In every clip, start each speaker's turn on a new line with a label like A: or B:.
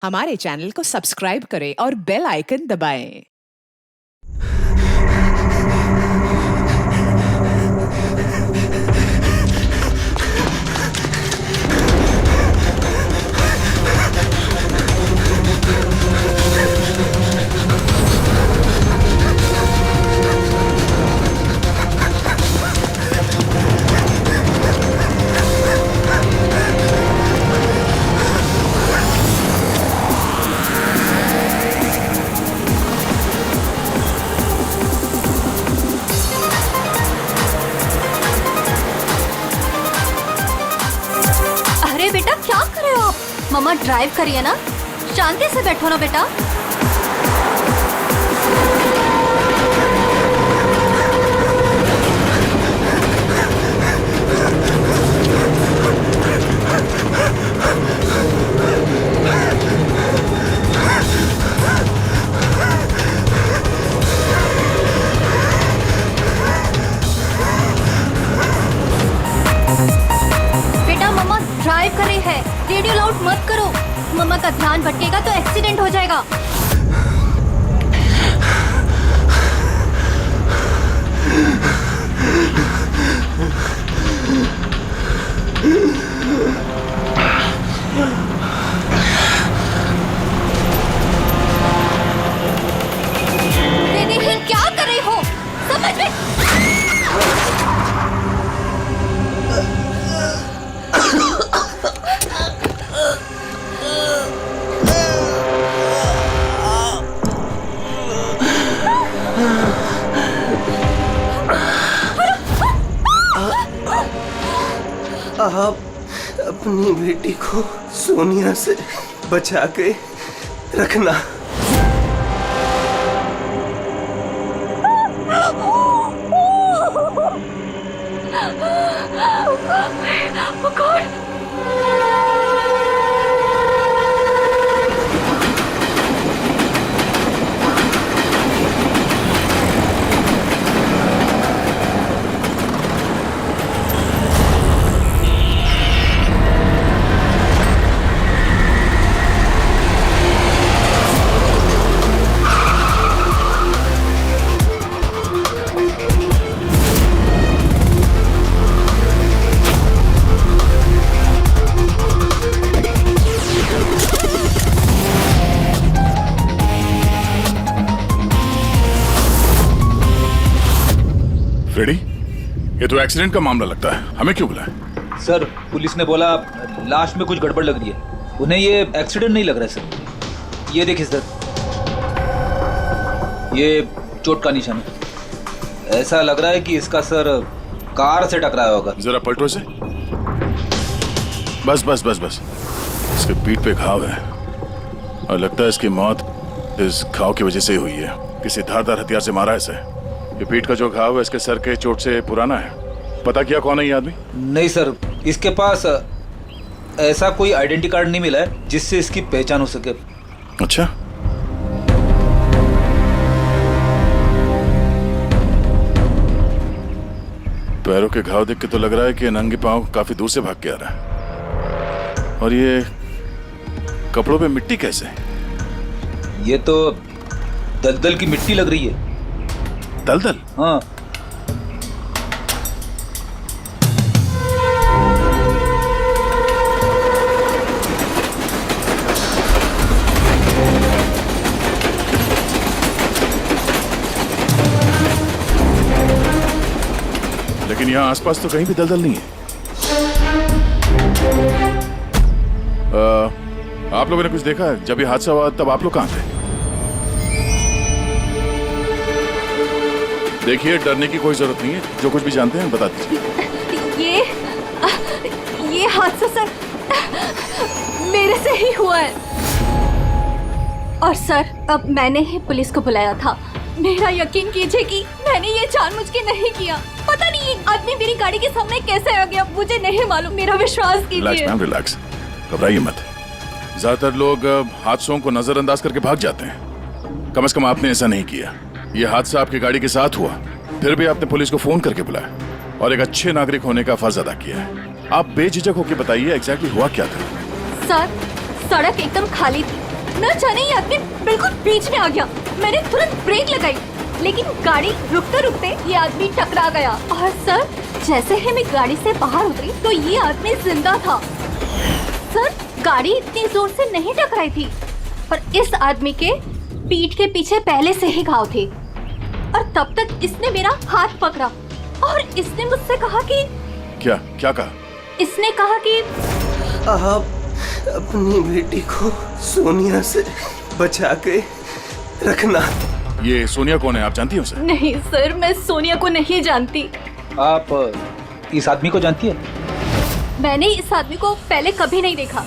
A: हमारे चैनल को सब्सक्राइब करें और बेल आइकन दबाएं।
B: अरे बेटा क्या कर रहे हो आप? मम्मा ड्राइव करिए ना, शांति से बैठो ना बेटा। बेटा मम्मा ड्राइव कर रही है, रेडियो लाउड मत करो। मम्मा का ध्यान भटकेगा तो एक्सीडेंट हो जाएगा। दीदी क्या कर रही हो? समझ में
C: आप अपनी बेटी को सोनिया से बचा के रखना।
D: फ्रेडी, ये तो एक्सीडेंट का मामला लगता है, हमें क्यों बुलाया?
E: सर पुलिस ने बोला लाश में कुछ गड़बड़ लग रही है, उन्हें ये एक्सीडेंट नहीं लग रहा है सर। ये देखिए सर, ये चोट का निशान है। ऐसा लग रहा है कि इसका सर कार से टकराया होगा।
D: जरा पलटो इसे। बस बस बस बस, इसके पीठ पे घाव है और लगता है इसकी मौत इस घाव की वजह से ही हुई है। किसी धारदार हथियार से मारा है इसे। ये पीठ का जो घाव है इसके सर के चोट से पुराना है। पता किया कौन है ये आदमी?
E: नहीं सर, इसके पास ऐसा कोई आइडेंटिटी कार्ड नहीं मिला है जिससे इसकी पहचान हो सके।
D: अच्छा, पैरों के घाव देख के तो लग रहा है कि नंगे पांव काफी दूर से भाग के आ रहा है। और ये कपड़ों पे मिट्टी कैसे?
E: ये तो दलदल की मिट्टी लग रही है।
D: दलदल?
E: हाँ।
D: लेकिन यहाँ आसपास तो कहीं भी दलदल नहीं है। आप लोगों ने कुछ देखा है? जब ये हादसा हुआ तब आप लोग कहाँ थे? देखिए, डरने की कोई जरूरत नहीं है, जो कुछ भी जानते हैं बता दीजिए।
B: ये हादसा सर मेरे से ही हुआ है। और सर अब मैंने ही पुलिस को बुलाया था। मेरा यकीन कीजिए कि मैंने ये जानबूझ के नहीं किया। पता नहीं ये आदमी मेरी गाड़ी के सामने कैसे आ गया, मुझे नहीं मालूम। मेरा विश्वास कीजिए।
D: रिलैक्स मैम, रिलैक्स, घबराइए मत। ज्यादातर लोग हादसों को नजरअंदाज करके भाग जाते हैं। कम से कम आपने ऐसा नहीं किया। ये हादसा आपकी गाड़ी के साथ हुआ, फिर भी आपने पुलिस को फोन करके बुलाया और एक अच्छे नागरिक होने का फर्ज अदा किया है। आप बेझिझक होकर बताइए एग्जैक्टली हुआ क्या था।
B: सर सड़क एकदम खाली थी, न जाने ये आदमी बिल्कुल बीच में आ गया। मैंने तुरंत ब्रेक लगाई, लेकिन गाड़ी रुकते रुकते ये आदमी टकरा गया। और सर, जैसे ही मैं गाड़ी से बाहर उतरी तो ये आदमी जिंदा था। सर, गाड़ी इतनी जोर से नहीं टकराई थी, पर इस आदमी के पीठ के पीछे पहले से ही घाव थे। और तब तक इसने मेरा हाथ पकड़ा और इसने मुझसे कहा कि
D: क्या क्या कहा?
B: इसने कहा कि
C: आप अपनी बेटी को सोनिया से बचा के रखना।
D: ये सोनिया कौन है, आप जानती हैं उसे?
B: नहीं सर, मैं सोनिया को नहीं जानती।
E: आप इस आदमी को जानती है?
B: मैंने इस आदमी को पहले कभी नहीं देखा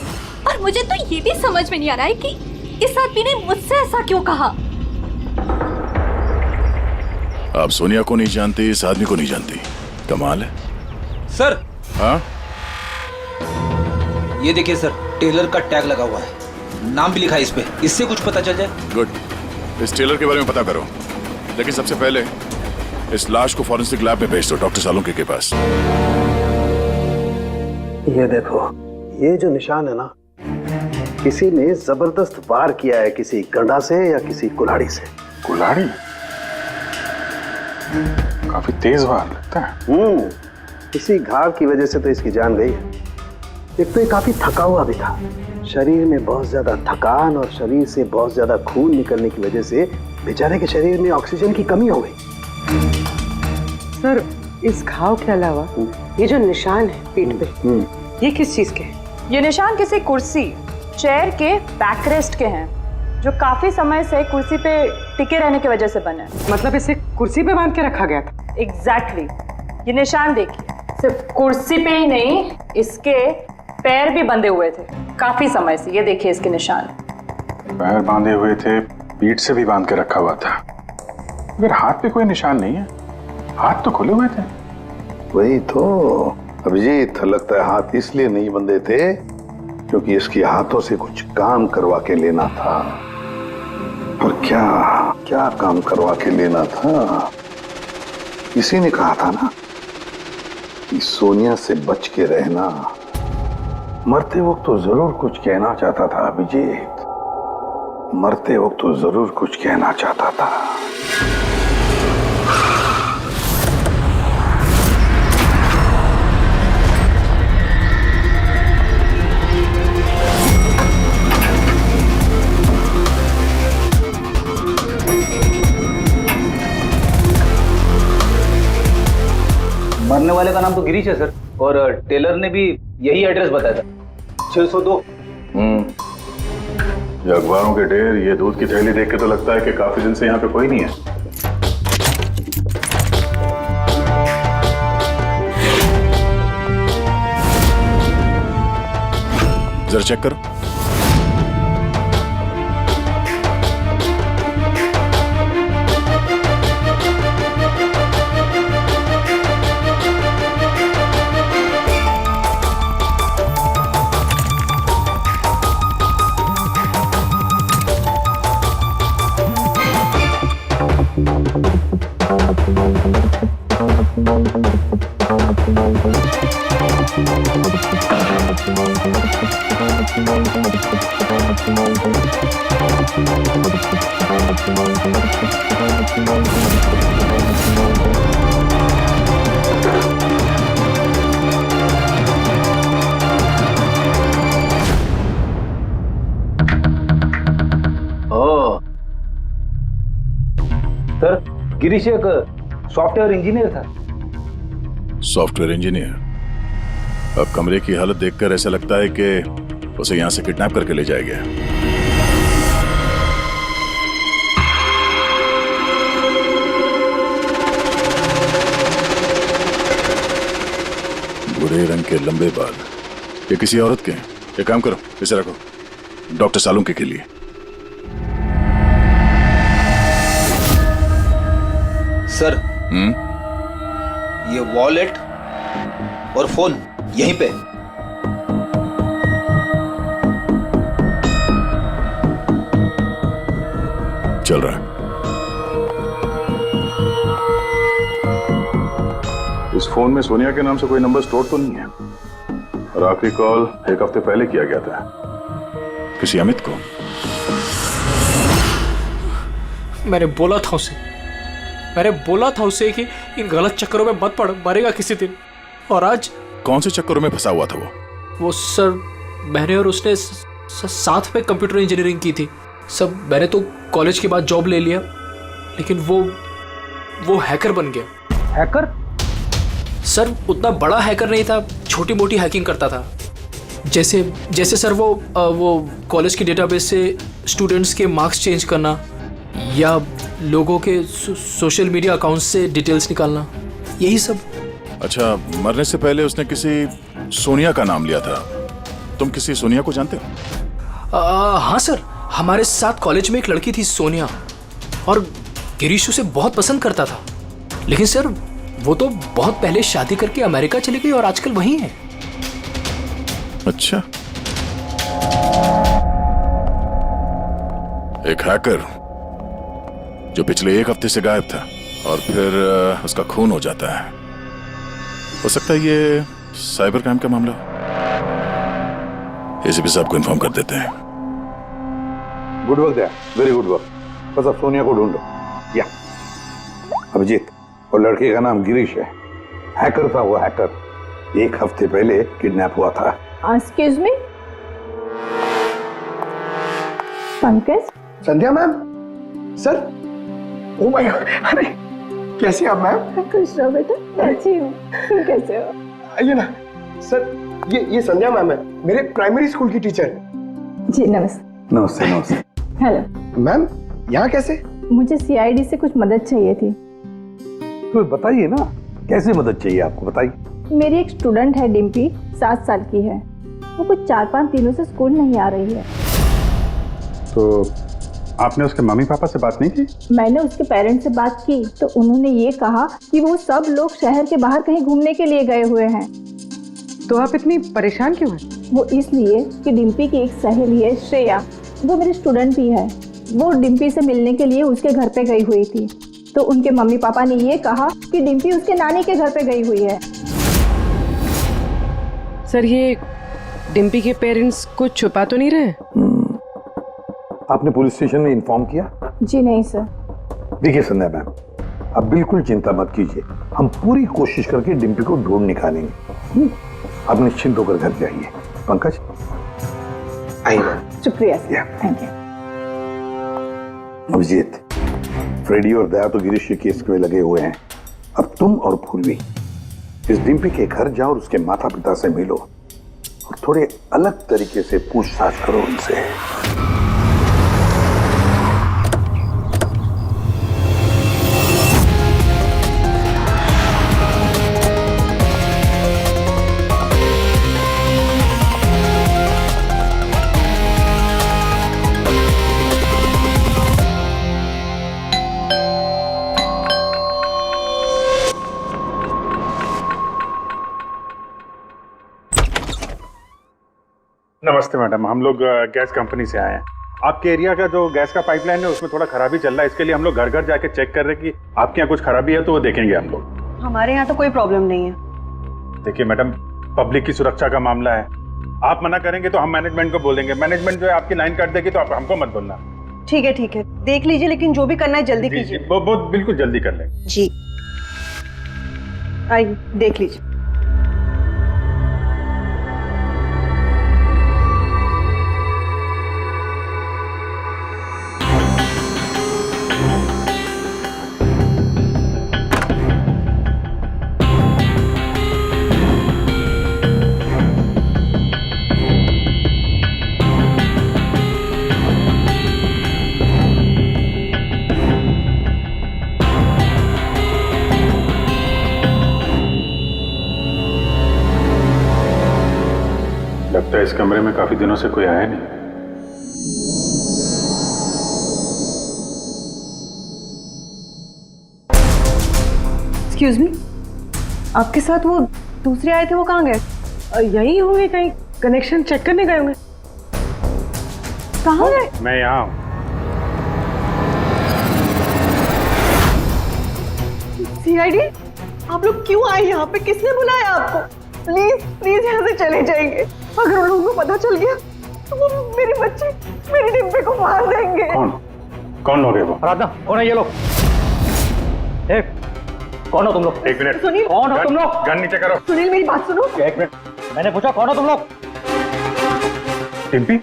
B: और मुझे तो ये भी समझ में नहीं आ रहा है कि इस आदमी ने मुझसे ऐसा क्यों कहा।
D: आप सोनिया को नहीं जानती, इस आदमी को नहीं जानती, कमाल है।
E: सर,
D: हाँ,
E: ये देखिए सर, टेलर का टैग लगा हुआ है, नाम भी लिखा है इस पे, इससे कुछ पता चल जाए।
D: गुड। इस टेलर के बारे में पता करो, लेकिन सबसे पहले इस लाश को फॉरेंसिक लैब में भेज दो, डॉक्टर सालुंके के पास।
F: ये देखो, ये जो निशान है ना, किसी ने जबरदस्त वार किया है, किसी गंडा से या किसी कुल्हाड़ी से।
G: कुल्हाड़ी? काफी तेज वार लगता है।
F: इसी घाव की वजह से तो इसकी जान गई है। एक तो ये काफी थका हुआ भी था, शरीर में बहुत ज्यादा थकान और शरीर से बहुत ज्यादा खून निकलने की वजह से बेचारे के शरीर में ऑक्सीजन की कमी हो गई।
H: सर, इस घाव के अलावा ये जो निशान है पीठ पे, ये किस चीज के हैं?
I: ये निशान किसी कुर्सी, चेयर के बैकरेस्ट के हैं, जो काफी समय से कुर्सी पे टिके रहने की वजह से बने।
H: मतलब इसे कुर्सी पे बांध के रखा गया था?
I: एग्जैक्टली। ये निशान देखिए, सिर्फ कुर्सी पे ही नहीं, इसके पैर भी बंधे हुए थे काफी समय से। ये देखिए इसके निशान।
G: पैर बांधे हुए थे, पीठ से भी बांध के रखा हुआ था, मगर हाथ पे कोई निशान नहीं है। हाथ तो खुले हुए थे।
F: वही तो अभिजीत, लगता है हाथ इसलिए नहीं बंधे थे क्योंकि इसके हाथों से कुछ काम करवा के लेना था। और क्या क्या काम करवा के लेना था? इसी ने कहा था ना कि सोनिया से बच के रहना। मरते वक्त तो जरूर कुछ कहना चाहता था अभिजीत, मरते वक्त तो जरूर कुछ कहना चाहता था।
E: मरने वाले का नाम तो गिरीश है सर, और टेलर ने भी यही एड्रेस बताया था, 602।
G: ये अखबारों के ढेर, ये दूध की थैली देख के तो लगता है कि काफी दिन से यहाँ पे कोई नहीं है।
D: जरा चेक करो।
E: सर, गिरीश एक सॉफ्टवेयर इंजीनियर था।
D: Software engineer? अब कमरे की हालत देखकर ऐसा लगता है कि उसे यहां से किडनैप करके ले जाया गया। भूरे रंग के लंबे बाल, ये किसी औरत के हैं। एक काम करो, इसे रखो, डॉक्टर सालुंके के लिए।
E: सर, ये वॉलेट और फोन यहीं पे।
D: चल रहा है।
G: इस फोन में सोनिया के नाम से कोई नंबर स्टोर तो नहीं है, और आखिरी कॉल एक हफ्ते पहले किया गया था।
D: किसी अमित को?
J: मैंने बोला था उसे कि इन गलत चक्करों में मत पड़, मरेगा किसी दिन। और आज
D: कौन से चक्करों में फंसा हुआ था वो?
J: सर मैंने और उसने साथ में कंप्यूटर इंजीनियरिंग की थी। सब मैंने तो कॉलेज के बाद जॉब ले लिया, लेकिन वो हैकर बन गया।
C: हैकर?
J: सर उतना बड़ा हैकर नहीं था, छोटी मोटी हैकिंग करता था। जैसे सर वो कॉलेज के डेटाबेस से स्टूडेंट्स के मार्क्स चेंज करना, या लोगों के सोशल मीडिया अकाउंट्स से डिटेल्स निकालना, यही सब।
D: अच्छा, मरने से पहले उसने किसी सोनिया का नाम लिया था। तुम किसी सोनिया को जानते हो?
J: हाँ सर, हमारे साथ कॉलेज में एक लड़की थी सोनिया, और गिरीश उसे बहुत पसंद करता था। लेकिन सर वो तो बहुत पहले शादी करके अमेरिका चली गई और आजकल वहीं है।
D: अच्छा, एक हैकर जो पिछले 1 हफ्ते से गायब था और फिर उसका खून हो जाता है। हो सकता है ये साइबर क्राइम का मामला। एसीपी साहब को इन्फॉर्म कर देते हैं।
F: Good work there, very good work. बस अब सोनिया को ढूंढो। या अभिजीत, और लड़के का नाम गिरीश है। हैकर था वो, हैकर। 1 हफ्ते पहले किडनैप हुआ था।
B: Excuse me, Pankaj?
C: Sandhya ma'am? Sir? Oh my God, अरे कैसे आप मैम?
B: खुश रहो बेटा, अच्छी हूँ। तुम कैसे हो?
C: आइए ना। सर ये संध्या मैम है, मेरे प्राइमरी स्कूल की टीचर।
B: जी नमस्ते।
F: नमस्ते नमस्ते।
B: हेलो
C: मैम, यहाँ कैसे?
B: मुझे सीआईडी से कुछ मदद चाहिए थी।
F: तो बताइए ना, कैसे मदद चाहिए आपको, बताइए।
B: मेरी एक स्टूडेंट है डिम्पी, 7 साल की है। वो कुछ 4-5 दिनों से स्कूल नहीं आ रही है।
G: तो आपने उसके मम्मी पापा से बात नहीं की?
B: मैंने उसके पेरेंट्स से बात की तो उन्होंने ये कहा कि वो सब लोग शहर के बाहर कहीं घूमने के लिए गए हुए हैं।
H: तो आप इतनी परेशान क्यों हैं?
B: वो इसलिए कि डिम्पी की एक सहेली है श्रेया, वो मेरी स्टूडेंट भी है। वो डिम्पी से मिलने के लिए उसके घर पे गई हुई थी, तो उनके मम्मी पापा ने ये कहा कि डिम्पी उसके नानी के घर पे गई हुई है।
H: सर ये डिम्पी के पेरेंट्स कुछ छुपा तो नहीं रहे?
F: आपने पुलिस स्टेशन में इन्फॉर्म किया?
B: जी नहीं सर।
F: देखिए संध्या मैम, आप बिल्कुल चिंता मत कीजिए। हम पूरी कोशिश करके डिम्पी को ढूंढ निकालेंगे। आप निश्चिंत होकर घर जाइए। पंकज आइए।
B: शुक्रिया sir, thank you.
F: Abhijeet, Freddy और दया तो गिरीश के केस में लगे हुए हैं। अब तुम और पूर्वी इस डिम्पी के घर जाओ और उसके माता पिता से मिलो और थोड़े अलग तरीके से पूछताछ करो उनसे।
G: नमस्ते मैडम, हम लोग गैस कंपनी से आए हैं। आपके एरिया का जो गैस का पाइपलाइन है उसमें थोड़ा खराबी चल रहा है। इसके लिए हम लोग घर घर जाके चेक कर रहे हैं कि आपके यहाँ कुछ खराबी है तो वो देखेंगे हम लोग।
H: हमारे यहाँ तो कोई प्रॉब्लम नहीं है।
G: देखिए मैडम, पब्लिक की सुरक्षा का मामला है। आप मना करेंगे तो हम मैनेजमेंट को बोलेंगे। मैनेजमेंट जो है आपकी लाइन काट देगी तो आप हमको मत बोलना।
H: ठीक है, देख लीजिए, लेकिन जो भी करना है जल्दी कीजिए।
G: वो बिल्कुल जल्दी कर लें।
H: जी आइए देख लीजिए।
G: लगता है इस कमरे में काफी दिनों से कोई आया नहीं।
H: एक्सक्यूज मी, आपके साथ वो दूसरे आए थे, वो कहाँ गए? यही होंगे, कहीं कनेक्शन चेक करने गए होंगे। कहाँ गए?
G: मैं यहाँ हूँ।
H: सीआईडी, आप लोग क्यों आए यहाँ पे? किसने बुलाया आपको? प्लीज प्लीज यहाँ से चले जाएंगे। अगर उन लोगों को पता चल गया तो वो मेरी बच्ची, मेरी डिम्पी को मार देंगे।
G: कौन? कौन लोग है वो?
K: आराधना, कौन है ये लोग? कौन हो तुम लोग?
G: एक मिनट।
H: सुनील,
K: कौन हो तुम लोग?
G: गन नीचे करो।
H: सुनील मेरी बात सुनो।
K: एक मिनट, मैंने पूछा कौन हो तुम लोग?
G: डिम्पी?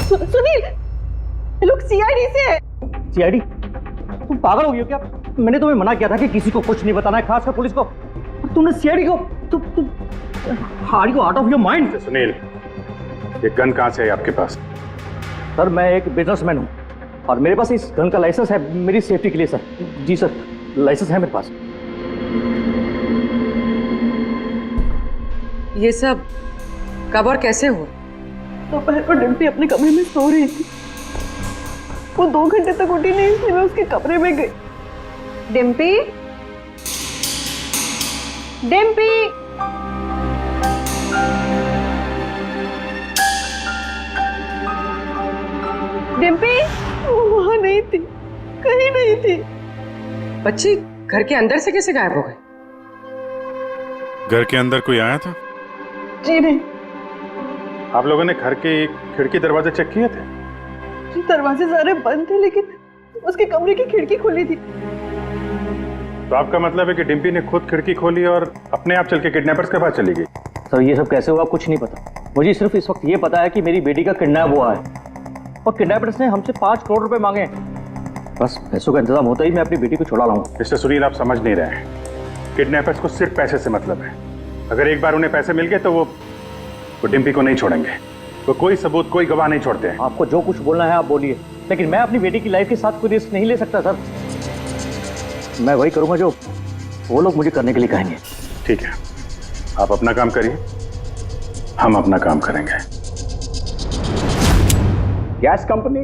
H: सुनील, ये लोग सीआईडी से है।
K: सीआईडी? तुम पागल हो गई हो क्या? मैंने तुम्हें मना किया था कि किसी को कुछ नहीं बताना है, खासकर पुलिस को। और तुमने सीआईडी को तुम हार you out of your mind?
G: Sunil, ये गन कहाँ से है आपके पास?
K: सर मैं एक बिजनेसमैन हूँ और मेरे पास इस गन का लाइसेंस है मेरी सेफ्टी के लिए सर। जी सर, लाइसेंस है मेरे पास।
H: ये सब कब और कैसे हुआ? दोपहर को डिम्पी अपने कमरे में सो रही थी। वो 2 घंटे तक उठी नहीं, इसलिए मैं उसके कमरे में गई। डिम्पी, डिम्पी, डिम्पी, वो वहां नहीं थी, कहीं नहीं थी।
L: बच्ची घर के अंदर से कैसे गायब हो गए?
G: घर के अंदर कोई आया था?
H: जी नहीं।
G: आप लोगों ने घर के खिड़की दरवाजे चेक किए थे?
H: जी दरवाजे सारे बंद थे, लेकिन उसके कमरे की खिड़की खुली थी।
G: तो आपका मतलब है कि डिम्पी ने खुद खिड़की खोली और अपने आप चल के किडनैपर्स के पास चली गई?
K: सर ये सब कैसे हुआ कुछ नहीं पता। मुझे सिर्फ इस वक्त ये पता है कि मेरी बेटी का किडनैप हुआ है और किडनैपर्स ने हमसे 5 करोड़ रुपए मांगे हैं। बस पैसों का इंतजाम होता ही मैं अपनी बेटी को छुड़ा लाऊंगा।
G: मिस्टर सुनील, आप समझ नहीं रहे हैं। किडनैपर्स को सिर्फ पैसे से मतलब है। अगर एक बार उन्हें पैसे मिल गए तो वो डिम्पी को नहीं छोड़ेंगे। वो कोई सबूत, कोई गवाह नहीं छोड़ते हैं।
K: आपको जो कुछ बोलना है आप बोलिए, लेकिन मैं अपनी बेटी की लाइफ के साथ कोई रिस्क नहीं ले सकता सर। मैं वही करूंगा जो वो लोग मुझे करने के लिए कहेंगे।
G: ठीक है, आप अपना काम करिए, हम अपना काम करेंगे।
F: Gas company?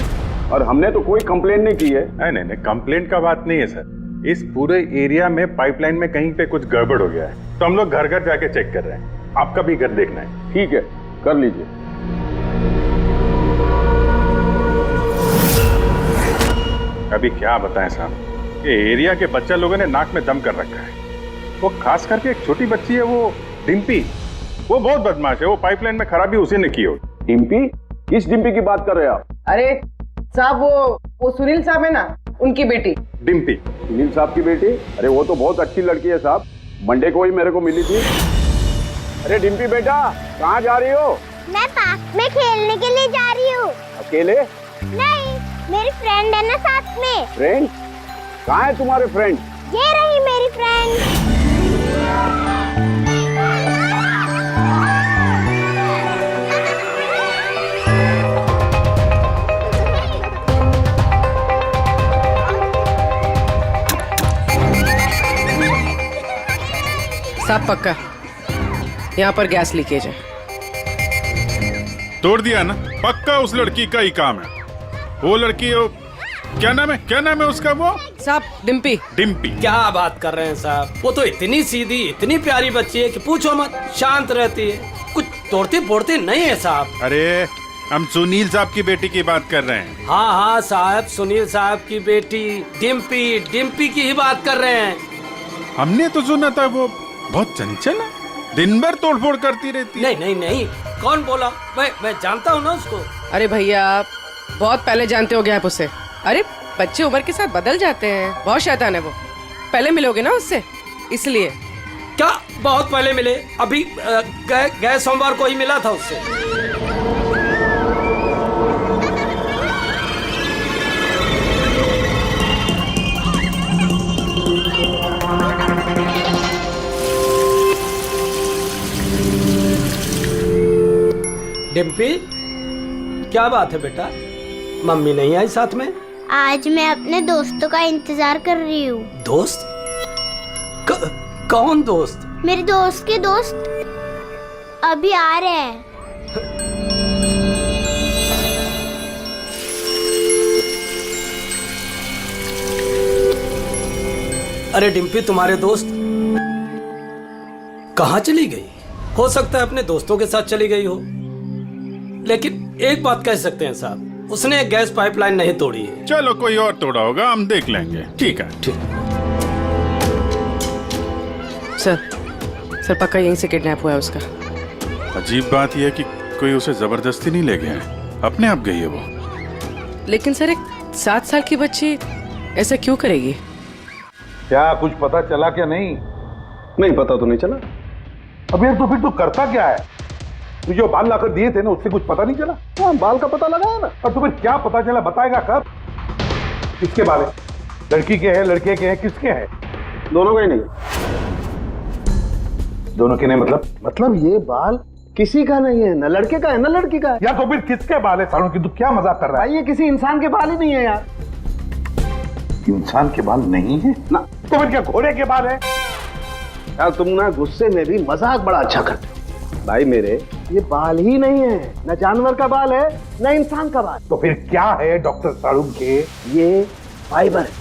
F: और हमने तो कोई कंप्लेन नहीं की है।
G: नहीं, कंप्लेंट का बात नहीं है सर। इस पूरे एरिया में पाइपलाइन में कहीं पे कुछ गड़बड़ हो गया है, तो हम लोग घर घर जाके चेक कर रहे हैं। आपका भी घर देखना है।
F: ठीक है, कर लीजिए।
G: अभी क्या बताएं साहब, ये एरिया के बच्चा लोगों ने नाक में दम कर रखा है। वो खास करके एक छोटी बच्ची है, वो डिम्पी, वो बहुत बदमाश है। वो पाइपलाइन में खराबी उसी ने की होगी।
F: डिम्पी? किस डिम्पी की बात कर रहे हैं आप?
L: अरे साहब, वो सुनील साहब है ना, उनकी बेटी
G: डिम्पी।
F: सुनील साहब की बेटी? अरे वो तो बहुत अच्छी लड़की है साहब, मंडे को ही मेरे को मिली थी। अरे डिम्पी बेटा, कहाँ जा रही हो?
M: मैं पार्क में खेलने के लिए जा रही हूँ।
F: अकेले?
M: नहीं, मेरी फ्रेंड है ना साथ में।
F: फ्रेंड? कहाँ है तुम्हारे फ्रेंड?
M: ये रही मेरी फ्रेंड।
L: साहब पक्का यहाँ पर गैस लीकेज है।
G: तोड़ दिया ना? पक्का उस लड़की का ही काम है। वो लड़की, क्या नाम है उसका? वो
L: साहब डिम्पी।
G: डिम्पी?
J: क्या बात कर रहे हैं साहब, वो तो इतनी सीधी इतनी प्यारी बच्ची है कि पूछो मत। शांत रहती है, कुछ तोड़ती फोड़ती नहीं है साहब।
G: अरे हम सुनील साहब की बेटी की बात कर रहे हैं।
J: हाँ साहब, सुनील साहब की बेटी डिम्पी की ही बात कर रहे हैं।
G: हमने तो सुना था वो बहुत चंचल है, दिन भर तोड़फोड़ करती रहती है।
J: नहीं, कौन बोला? मैं जानता हूँ ना उसको।
L: अरे भैया, बहुत पहले जानते हो गया आप उसे। अरे बच्चे उम्र के साथ बदल जाते हैं, बहुत शैतान है वो। पहले मिलोगे ना उससे, इसलिए।
J: क्या बहुत पहले मिले? अभी गए सोमवार को ही मिला था उससे। डिम्पी, क्या बात है बेटा, मम्मी नहीं आई साथ में?
M: आज मैं अपने दोस्तों का इंतजार कर रही हूँ।
J: दोस्त? कौन दोस्त?
M: मेरे दोस्त के दोस्त अभी आ रहे हैं।
J: अरे डिम्पी, तुम्हारे दोस्त कहाँ चली गई? हो सकता है अपने दोस्तों के साथ चली गई हो, लेकिन एक बात कह सकते हैं साहब, उसने गैस पाइपलाइन नहीं तोड़ी है।
G: चलो कोई और तोड़ा होगा, हम देख लेंगे। ठीक है।
L: सर पक्का यहीं से किडनैप हुआ है उसका।
G: अजीब बात यह है कि कोई उसे जबरदस्ती नहीं ले गया है, अपने आप गई है वो।
L: लेकिन सर एक 7 साल की बच्ची ऐसा क्यों करेगी?
F: क्या कुछ पता चला क्या? नहीं पता तो नहीं चला। अब यार तो फिर तू करता क्या है? तू जो बाल लाकर दिए थे ना, उससे कुछ पता नहीं चला? हाँ, बाल का पता लगाया ना। और तुम्हें क्या पता चला, बताएगा कब? किसके बाल है? लड़की के हैं, लड़के के हैं, किसके हैं? दोनों का ही नहीं। दोनों के नहीं मतलब ये बाल किसी का नहीं है, ना लड़के का है ना लड़की का है। या तो फिर किसके बाल है सालों की? तू क्या मजाक कर रहा है? ये किसी इंसान के बाल ही नहीं है यार। इंसान के बाल नहीं है ना? तो फिर क्या घोड़े के बाल है? यार तुम ना गुस्से में भी मजाक बड़ा अच्छा करते हो। भाई मेरे, ये बाल ही नहीं है, ना जानवर का बाल है ना इंसान का बाल। तो फिर क्या है डॉक्टर सारूम के? ये फाइबर है,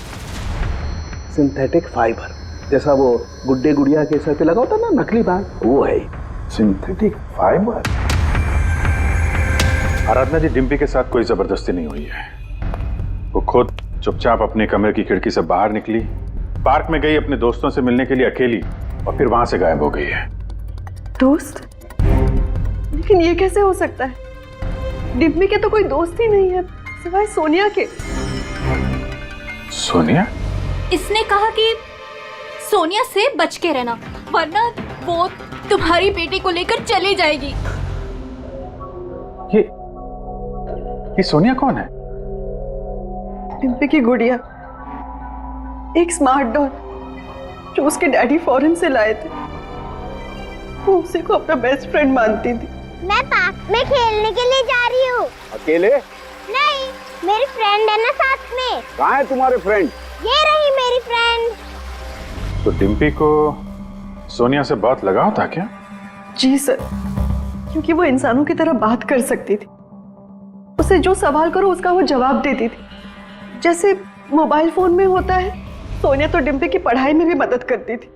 F: सिंथेटिक फाइबर। जैसा वो गुड्डे गुड़िया के सर पे लगा होता ना नकली बाल, वो है सिंथेटिक फाइबर।
G: आराधना जी, डिम्पी के साथ कोई जबरदस्ती नहीं हुई है। वो खुद चुपचाप अपने कमरे की खिड़की से बाहर निकली, पार्क में गई अपने दोस्तों से मिलने के लिए अकेली, और फिर वहां से गायब हो गई है।
H: दोस्त? लेकिन ये कैसे हो सकता है? डिम्पी के तो कोई दोस्त ही नहीं है सिवाय सोनिया के।
G: सोनिया?
B: इसने कहा कि सोनिया से बच के रहना, वरना वो तुम्हारी बेटी को लेकर चली जाएगी।
G: ये सोनिया कौन है?
H: डिम्पी की गुड़िया, एक स्मार्ट डॉल जो उसके डैडी फॉरेन से लाए थे। वो उसी को अपना बेस्ट फ्रेंड मानती थी।
M: मैं पार्क में खेलने के लिए जा रही हूँ।
F: अकेले?
M: नहीं, मेरी फ्रेंड है ना साथ में।
F: कहाँ है तुम्हारे फ्रेंड?
M: ये रही मेरी फ्रेंड।
G: तो डिम्पी को सोनिया से बहुत लगाव था क्या?
H: जी सर, क्योंकि वो इंसानों की तरह बात कर सकती थी। उसे जो सवाल करो उसका वो जवाब देती थी, जैसे मोबाइल फोन में होता है। सोनिया तो डिम्पी की पढ़ाई में भी मदद करती थी।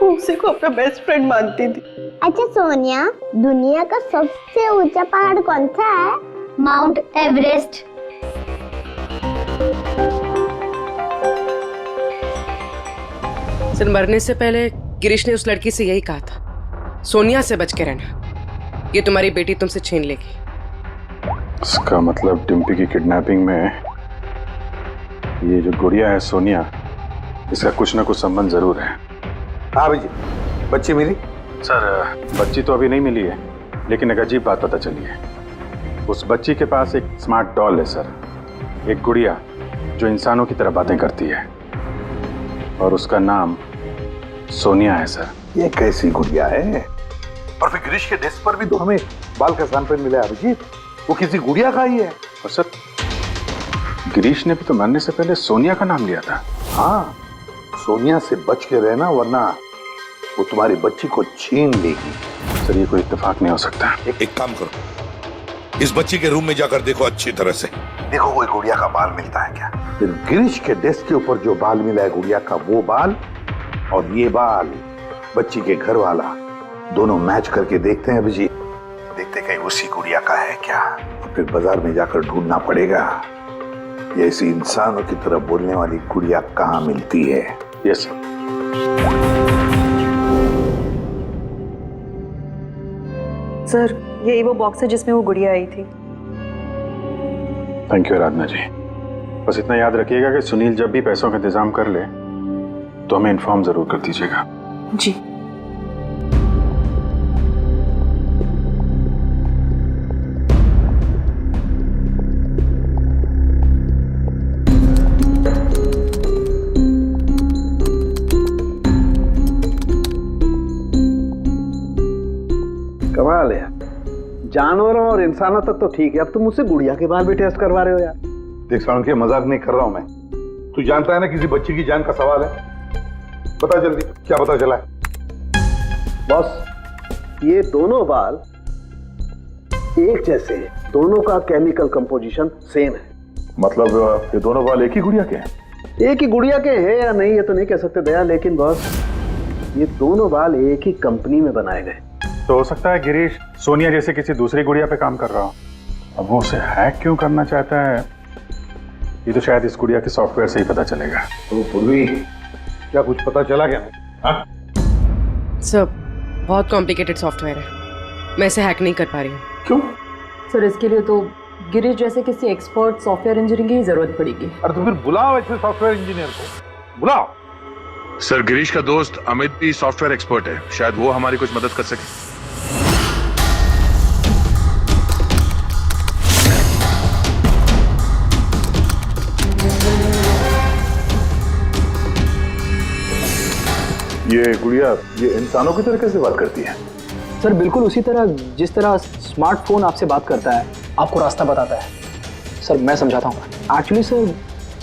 H: वो उसी को अपना बेस्ट फ्रेंड मानती थी।
M: अच्छा सोनिया, दुनिया का सबसे ऊंचा पहाड़ कौन सा है? Mount Everest.
L: सर मरने से पहले गिरीश ने उस लड़की से यही कहा था, सोनिया से बच के रहना, ये तुम्हारी बेटी तुमसे छीन लेगी।
G: इसका मतलब डिम्पी की किडनैपिंग में ये जो गुड़िया है सोनिया, इसका कुछ ना कुछ संबंध जरूर है।
F: हाँ भैया, बच्ची मिली?
G: सर बच्ची तो अभी नहीं मिली है, लेकिन एक अजीब बात पता चली है। उस बच्ची के पास एक स्मार्ट डॉल है सर, एक गुड़िया जो इंसानों की तरह बातें करती है, और उसका नाम सोनिया है सर।
F: ये कैसी गुड़िया है? और फिर गिरीश के डेस्क पर भी तो हमें बाल का सैंपल मिला है अभिजीत, वो किसी गुड़िया का ही है।
G: और सर गिरीश ने भी तो मरने से पहले सोनिया का नाम लिया था।
F: हाँ, सोनिया से बच के रहना, वरना वो तुम्हारी बच्ची को छीन लेगी।
G: सर ये कोई इत्तेफाक नहीं हो सकता।
N: एक काम करो, इस बच्ची के रूम में जाकर देखो अच्छी तरह से,
F: देखो कोई गुड़िया का बाल मिलता है क्या। फिर गिरीश के डेस्क के ऊपर जो बाल मिला है गुड़िया का, वो बाल और ये बाल बच्ची के घर वाला, दोनों मैच करके देखते हैं अभिजीत, देखते कहीं उसी गुड़िया का है क्या। फिर बाजार में जाकर ढूंढना पड़ेगा ये ऐसी इंसानों की तरह बोलने वाली गुड़िया कहाँ मिलती है।
G: Yes sir.
H: सर यही वो बॉक्स है जिसमें वो गुड़िया आई थी।
G: थैंक यू आराधना जी। बस इतना याद रखिएगा कि सुनील जब भी पैसों का इंतजाम कर ले तो हमें इन्फॉर्म जरूर कर दीजिएगा।
H: जी।
F: कमाल है, जानवरों और इंसानों तक तो ठीक है, अब तुम मुझसे गुड़िया के बाल भी टेस्ट करवा रहे हो यार। देख साउंड के मजाक नहीं कर रहा हूं मैं, तू जानता है ना किसी बच्ची की जान का सवाल है। बता जल्दी, क्या पता चला है? बॉस, ये दोनों बाल एक जैसे हैं, दोनों का केमिकल कंपोजिशन सेम है।
G: मतलब ये दोनों बाल एक ही गुड़िया के हैं?
F: एक ही गुड़िया के हैं या नहीं ये तो नहीं कह सकते दया, लेकिन बॉस ये दोनों बाल एक ही कंपनी में बनाए गए।
G: तो हो सकता है गिरीश सोनिया जैसे किसी दूसरी गुड़िया पे काम कर रहा हो। अब वो उसे हैक क्यों करना चाहता है, ये तो शायद इस गुड़िया के सॉफ्टवेयर से ही पता चलेगा।
F: तो पूर्वी क्या कुछ पता चला क्या?
L: सर बहुत कॉम्प्लिकेटेड सॉफ्टवेयर है, मैं इसे हैक नहीं कर पा रही हूँ।
F: क्यों?
I: सर इसके लिए तो गिरीश जैसे किसी एक्सपर्ट सॉफ्टवेयर इंजीनियर की जरूरत पड़ेगी।
G: अरे तो फिर बुलाओ ऐसे सॉफ्टवेयर इंजीनियर को, बुलाओ।
D: सर गिरीश का दोस्त अमित भी सॉफ्टवेयर एक्सपर्ट है, शायद वो हमारी कुछ मदद कर सके।
F: ये गुड़िया ये इंसानों की तरह कैसे बात करती है?
J: सर बिल्कुल उसी तरह जिस तरह स्मार्टफोन आपसे बात करता है, आपको रास्ता बताता है। सर मैं समझाता हूँ। एक्चुअली सर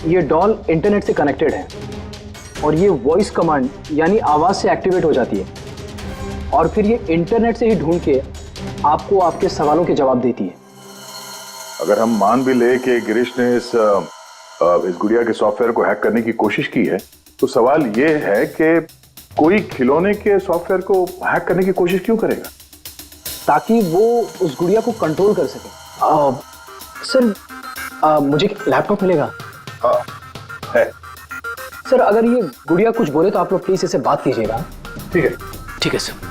J: ये डॉल इंटरनेट से कनेक्टेड है और ये वॉइस कमांड यानी आवाज़ से एक्टिवेट हो जाती है और फिर ये इंटरनेट से ही ढूंढ के आपको आपके सवालों के जवाब देती है।
F: अगर हम मान भी ले कि गिरीश ने इस गुड़िया के सॉफ्टवेयर को हैक करने की कोशिश की है, तो सवाल ये है कि कोई खिलौने के सॉफ्टवेयर को हैक करने की कोशिश क्यों करेगा?
J: ताकि वो उस गुड़िया को कंट्रोल कर सके। सर मुझे लैपटॉप मिलेगा?
F: है।
J: सर अगर ये गुड़िया कुछ बोले तो आप लोग प्लीज इसे बात कीजिएगा।
F: ठीक है।
J: ठीक है sir.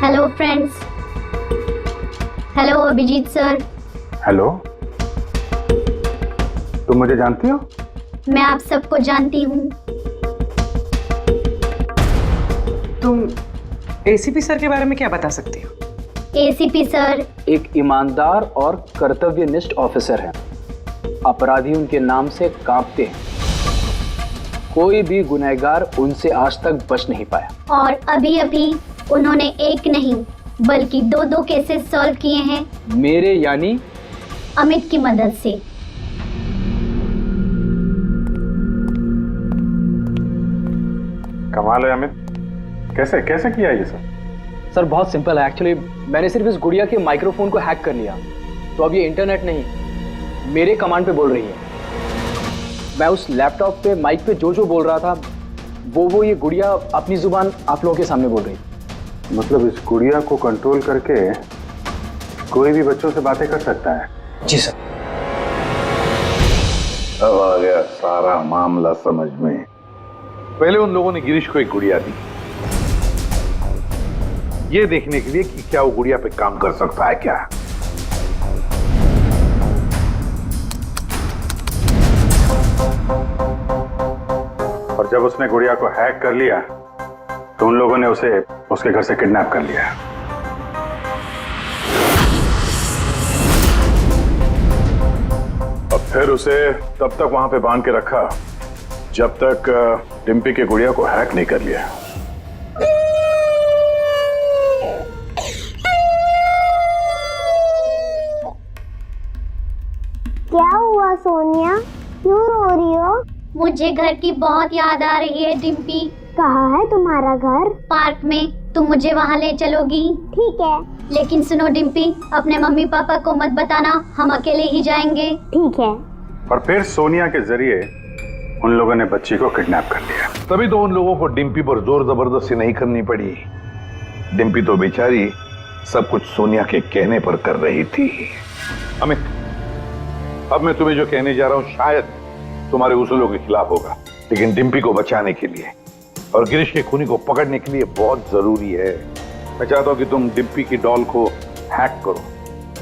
M: Hello friends. Hello Abhijeet sir.
F: Hello, तुम मुझे जानती हो?
M: मैं आप सबको जानती हूँ।
L: तुम एसीपी सर के बारे में क्या बता सकती हो?
M: एसीपी सर
J: एक ईमानदार और कर्तव्यनिष्ठ ऑफिसर हैं। अपराधी उनके नाम से कांपते हैं। कोई भी गुनहगार उनसे आज तक बच नहीं पाया।
M: और अभी अभी उन्होंने एक नहीं बल्कि दो केसेस सॉल्व किए हैं
J: मेरे यानी
M: अमित की मदद से।
G: कमाल है अमित, कैसे कैसे किया ये सब?
J: सर बहुत सिंपल है। एक्चुअली मैंने सिर्फ इस गुड़िया के माइक्रोफोन को हैक कर लिया, तो अब ये इंटरनेट नहीं मेरे कमांड पे बोल रही है। मैं उस लैपटॉप पे माइक पे जो बोल रहा था वो ये गुड़िया अपनी जुबान आप लोगों के सामने बोल रही।
F: मतलब इस गुड़िया को कंट्रोल करके कोई भी बच्चों से बातें कर सकता है?
J: जी सर।
F: अब आ गया सारा मामला समझ में। पहले उन लोगों ने गिरीश को एक गुड़िया दी, ये देखने के लिए कि क्या वो गुड़िया पे काम कर सकता है क्या।
G: और जब उसने गुड़िया को हैक कर लिया तो उन लोगों ने उसे उसके घर से किडनैप कर लिया।
F: और फिर उसे तब तक वहां पे बांध के रखा जब तक डिम्पी के गुड़िया को हैक नहीं कर लिया।
M: क्या हुआ सोनिया, क्यों रो रही हो? मुझे घर की बहुत याद आ रही है डिम्पी। कहाँ है तुम्हारा घर? पार्क में। तुम मुझे वहाँ ले चलोगी? ठीक है। लेकिन सुनो डिम्पी, अपने मम्मी पापा को मत बताना, हम अकेले ही जाएंगे। ठीक है।
G: और फिर सोनिया के जरिए उन लोगों ने बच्ची को किडनैप कर लिया।
F: तभी तो उन लोगों को डिम्पी पर जोर जबरदस्ती नहीं करनी पड़ी। डिम्पी तो बेचारी सब कुछ सोनिया के कहने पर कर रही थी। अमित, अब मैं तुम्हें जो कहने जा रहा हूं शायद तुम्हारे उसूलों के खिलाफ होगा, लेकिन डिम्पी को बचाने के लिए और गिरीश के खूनी को पकड़ने के लिए बहुत जरूरी है। मैं चाहता हूं कि तुम डिम्पी की डॉल को हैक करो।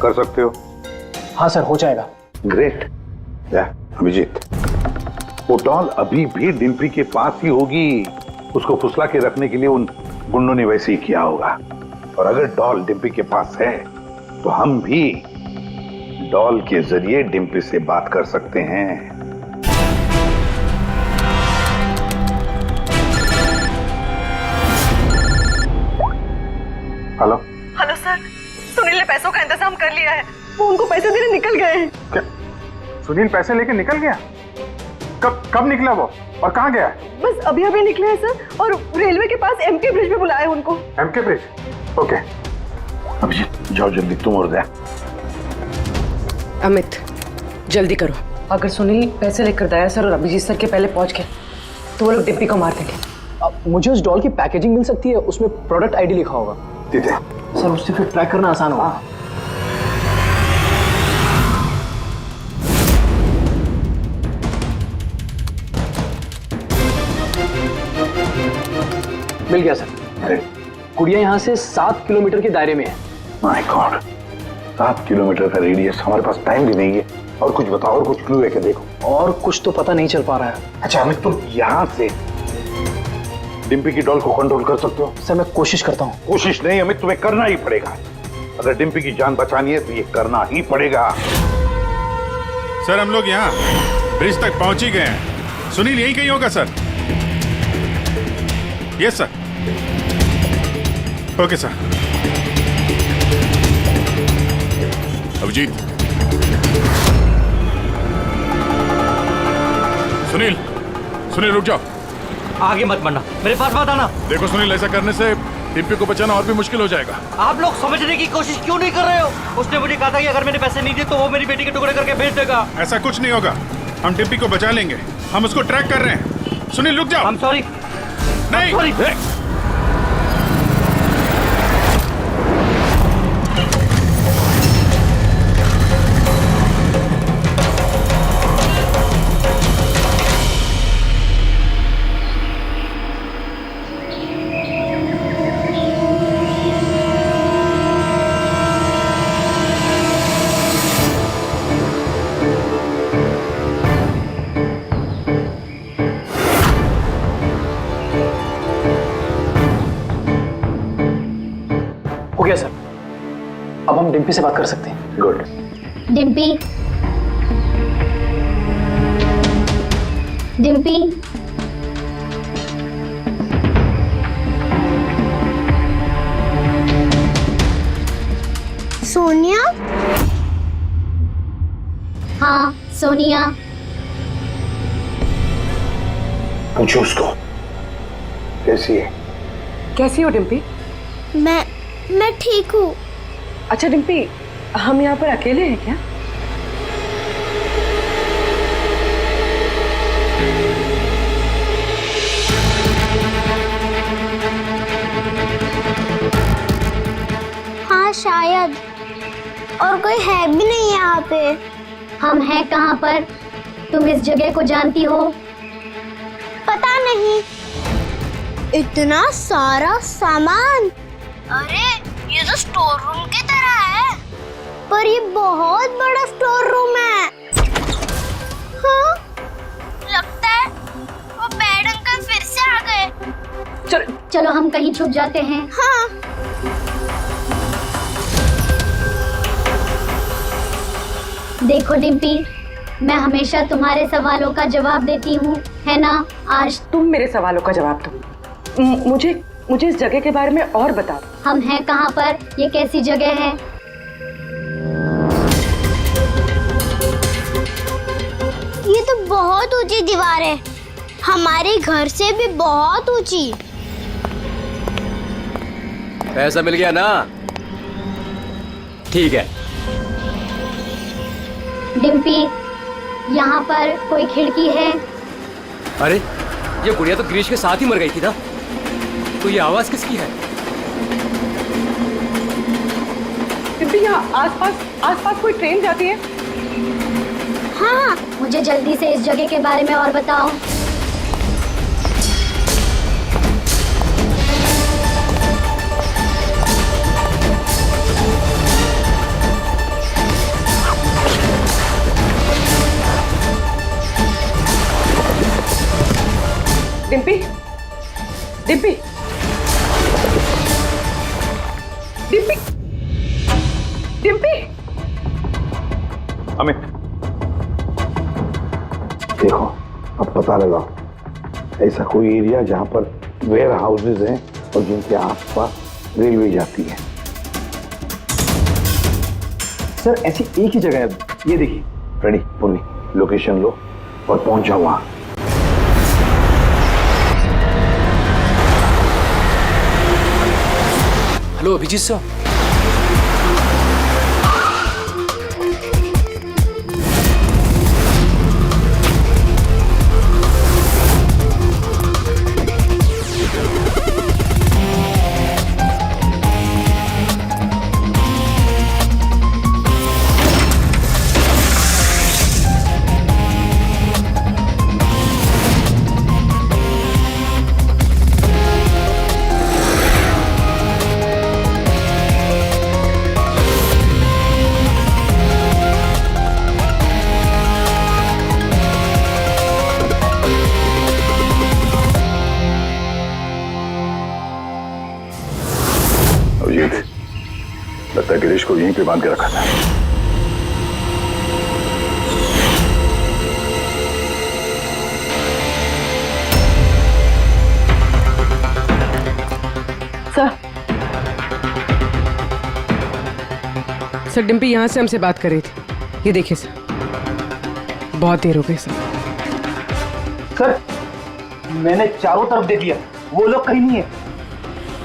F: कर सकते हो?
J: हाँ सर, हो जाएगा।
F: ग्रेट। अभिजीत, वो डॉल अभी भी डिम्पी के पास ही होगी। उसको फुसला के रखने के लिए उन गुंडों ने वैसे ही किया होगा। और अगर डॉल डिम्पी के पास है तो हम भी डॉल के जरिए डिम्पी से बात कर सकते हैं।
G: हेलो
H: हेलो सर, सुनील ने पैसों का इंतजाम कर लिया है। वो उनको पैसे देने निकल गए हैं।
G: क्या सुनील पैसे लेके निकल गया? कब निकला वो और कहाँ गया?
H: बस अभी अभी निकले हैं सर, और रेलवे के पास एमके ब्रिज पे बुलाया है उनको।
G: MK bridge? ओके।
F: अभिजीत जाओ जल्दी, तुम और दया।
L: अमित जल्दी करो।
I: अगर सुनील पैसे लेकर दया सर और अभिजीत सर के पहले पहुंच गए तो वो लोग डिम्पी को मार देंगे।
J: मुझे उस डॉल की पैकेजिंग मिल सकती है, उसमें प्रोडक्ट आईडी लिखा होगा।
F: ठीक है
J: सर, उससे फिर ट्रैक करना आसान होगा। मिल गया सर। गुड़िया यहाँ से 7 किलोमीटर के दायरे में है।
F: माय गॉड, 7 किलोमीटर का रेडियस। हमारे पास टाइम भी नहीं है। और कुछ बताओ, और कुछ क्लू है क्या? देखो
J: और कुछ तो पता नहीं चल पा रहा है।
F: अच्छा अमित, तुम यहाँ से डिम्पी की डॉल को कंट्रोल कर सकते हो?
J: सर मैं कोशिश करता हूँ।
F: कोशिश नहीं अमित, तुम्हें करना ही पड़ेगा। अगर डिम्पी की जान बचानी है तो ये करना ही पड़ेगा।
G: सर हम लोग यहाँ ब्रिज तक पहुंच ही गए हैं। सुनील यहीं कहीं होगा sir. Yes sir. Okay sir.
D: Abhijeet, Sunil, Sunil रुक जाओ।
K: आगे मत बढ़ना, मेरे पास मत आना।
D: देखो सुनील, ऐसा करने से डिम्पी को बचाना और भी मुश्किल हो जाएगा।
K: आप लोग समझने की कोशिश क्यों नहीं कर रहे हो? उसने मुझे कहा था कि अगर मैंने पैसे नहीं दिए तो वो मेरी बेटी के टुकड़े करके भेज देगा।
G: ऐसा कुछ नहीं होगा, हम डिम्पी को बचा लेंगे। हम उसको ट्रैक कर रहे हैं। सुनील रुक जाओ।
K: I'm sorry।
G: नहीं।
K: I'm sorry।
J: हो गया सर, अब हम डिम्पी से बात कर सकते हैं।
F: गुड।
M: डिम्पी, डिम्पी, सोनिया? हाँ सोनिया।
F: पूछो उसको कैसी है।
H: कैसी हो डिम्पी?
M: मैं ठीक हूँ।
H: अच्छा डिम्पी, हम यहाँ पर अकेले हैं क्या?
M: हाँ शायद, और कोई है भी नहीं यहाँ पे। हम हैं कहाँ पर? तुम इस जगह को जानती हो? पता नहीं। इतना सारा सामान। अरे ये तो स्टोर रूम की तरह है। पर ये बहुत बड़ा स्टोर रूम है। हाँ, लगता है वो बैड अंकल फिर से आ गए। चलो हम कहीं छुप जाते हैं। हाँ। देखो डिम्पी, मैं हमेशा तुम्हारे सवालों का जवाब देती हूँ, है ना? आज
H: तुम मेरे सवालों का जवाब दो। मुझे इस जगह के बारे में और बताओ।
M: हम हैं कहाँ पर? ये कैसी जगह है? ये तो बहुत ऊंची दीवार है, हमारे घर से भी बहुत ऊंची।
K: पैसा मिल गया ना? ठीक है।
M: डिम्पी, यहाँ पर कोई खिड़की है?
K: अरे ये गुड़िया तो गिरीश के साथ ही मर गई थी ना, तो ये आवाज किसकी है?
H: डिम्पी, यहाँ आसपास कोई ट्रेन जाती है?
M: हाँ, मुझे जल्दी से इस जगह के बारे में और बताओ।
H: डिम्पी, डिम्पी, डिम्पी, डिम्पी।
F: अमित देखो, अब पता लगाओ ऐसा कोई एरिया जहां पर वेयर हाउसेज हैं और जिनके आसपास रेलवे जाती है।
J: सर ऐसी एक ही जगह है, ये देखिए।
F: रेडी पुन्नी, लोकेशन लो और पहुंच जाओ वहां।
J: Hello Abhijeet sir.
F: लगता है गिरीश को यहीं पे बांध के रखा था।
L: सर डिम्पी यहाँ से हमसे बात कर रही थी। ये देखिए सर, बहुत देर हो गई सर।
K: सर मैंने चारों तरफ देख लिया, वो लोग कहीं नहीं है।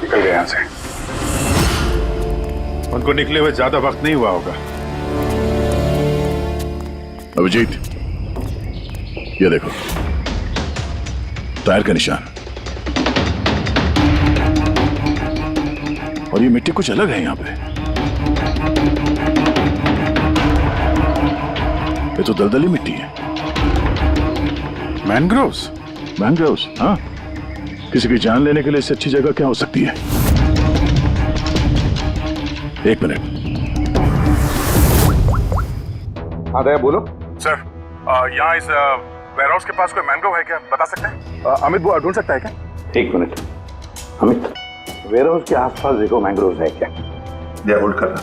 G: निकल गए यहाँ से। उनको निकले हुए ज्यादा वक्त नहीं हुआ होगा।
D: अभिजीत, ये देखो टायर का निशान, और ये मिट्टी कुछ अलग है यहाँ पे। ये तो दलदली मिट्टी है।
G: मैनग्रोव्स?
D: मैनग्रोव्स, हाँ। किसी की जान लेने के लिए इससे अच्छी जगह क्या हो सकती है? एक मिनट।
F: हाँ दया बोलो।
G: सर, यहाँ इस वेयरहाउस के पास कोई मैनग्रोव है क्या, बता सकते हैं? अमित वो ढूंढ सकता है क्या?
F: एक मिनट अमित, वेयरहाउस के आसपास देखो मैंग्रोव्स है क्या? दया होल्ड करना।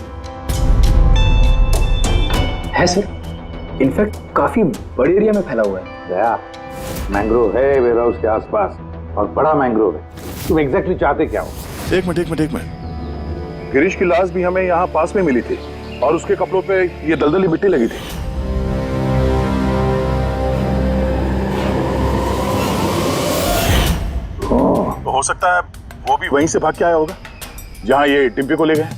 K: है सर, इनफैक्ट काफी बड़े एरिया में फैला हुआ है।
F: दया, मैंग्रोव है वेयरहाउस के आसपास और बड़ा मैंग्रोव है। तुम एग्जैक्टली चाहते क्या हो?
D: एक मिनट।
G: गिरीश की लाश भी हमें यहाँ पास में मिली थी और उसके कपड़ों पे ये दलदली मिट्टी लगी थी। तो हो सकता है वो भी वहीं से भाग के आया होगा जहाँ ये डिम्पी को ले गए।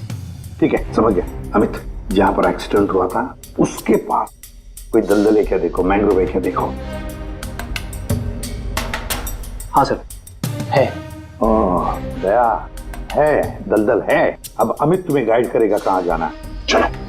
F: ठीक है, समझ गया अमित। जहाँ पर एक्सीडेंट हुआ था उसके पास कोई दलदल है क्या देखो, मैंग्रोव है क्या देखो।
K: हाँ सर, है।
F: ओह दया, है दलदल है। अब अमित तुम्हें गाइड करेगा कहाँ जाना है। चलो।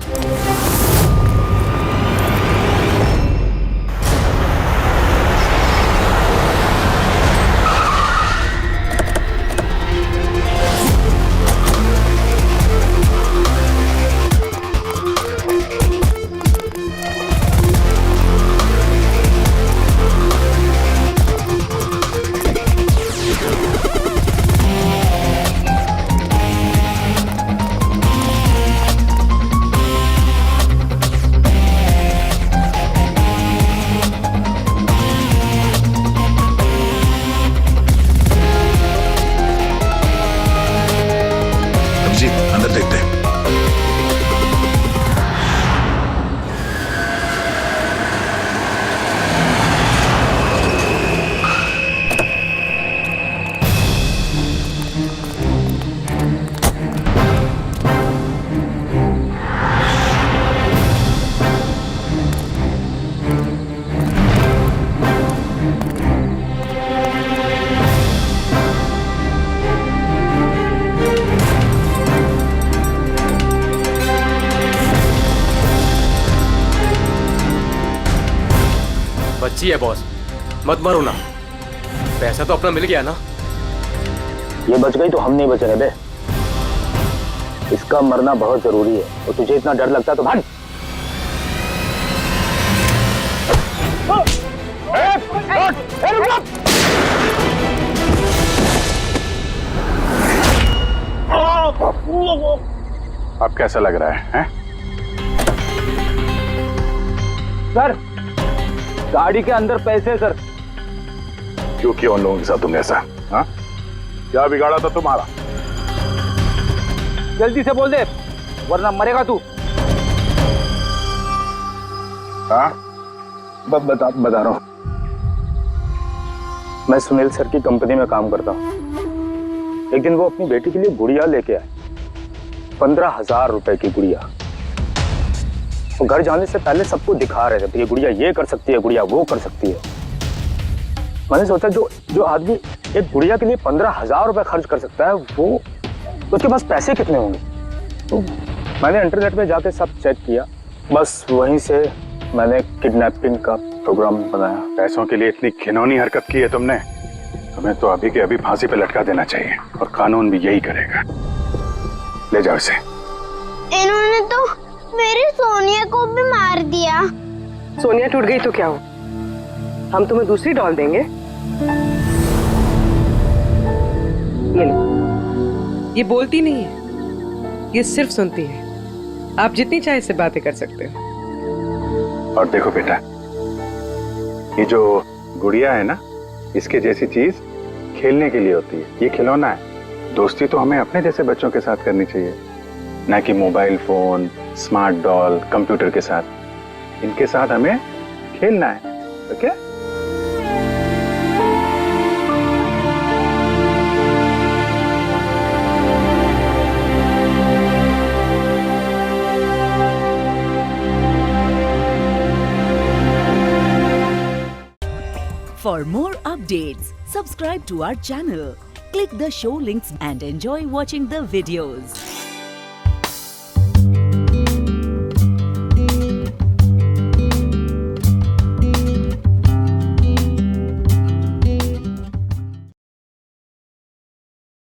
D: अंदर देखते हैं।
K: बच्ची है बॉस, मत मरो ना। पैसा तो अपना मिल गया ना।
O: ये बच गई तो हम नहीं बच रहे बे। इसका मरना बहुत जरूरी है और तुझे इतना डर लगता है तो भाग।
G: अब कैसा लग रहा है?
O: सर गाड़ी के अंदर पैसे सर।
G: क्यों किया उन लोगों के साथ तुमने ऐसा? हाँ, क्या बिगाड़ा था तुम्हारा?
O: जल्दी से बोल दे वरना मरेगा तू।
G: हाँ
O: बता रहा हूँ। मैं सुनील सर की कंपनी में काम करता हूँ। एक दिन वो अपनी बेटी के लिए गुड़िया लेके आए, 15,000 रुपए की गुड़िया। वो घर जाने से पहले सबको दिखा रहे थे, ये गुड़िया ये कर सकती है, गुड़िया वो कर सकती है। मैंने सोचा जो आदमी एक गुड़िया के लिए 15,000 रुपए खर्च कर सकता है, वो उसके पास पैसे कितने होंगे। तो मैंने इंटरनेट में जाके सब चेक किया, बस वहीं से मैंने किडनैपिंग का प्रोग्राम बनाया।
G: पैसों के लिए इतनी घिनौनी हरकत की है तुमने, तुम्हें तो अभी के अभी फांसी पे लटका देना चाहिए और कानून भी यही करेगा। ले जाओ इसे।
M: इन्होंने तो मेरी सोनिया को भी मार दिया।
L: सोनिया टूट गई तो क्या हो, हम तुम्हें दूसरी डॉल देंगे। ये लो, ये बोलती नहीं है, ये सिर्फ सुनती है। आप जितनी चाहे इससे बातें कर सकते हो।
G: और देखो बेटा, ये जो गुड़िया है ना, इसके जैसी चीज खेलने के लिए होती है, ये खिलौना है। दोस्ती तो हमें अपने जैसे बच्चों के साथ करनी चाहिए, ना कि mobile phone, smart doll, computer के साथ। इनके साथ हमें खेलना है, okay?
A: For more updates, subscribe to our channel, click the show links and enjoy watching the videos.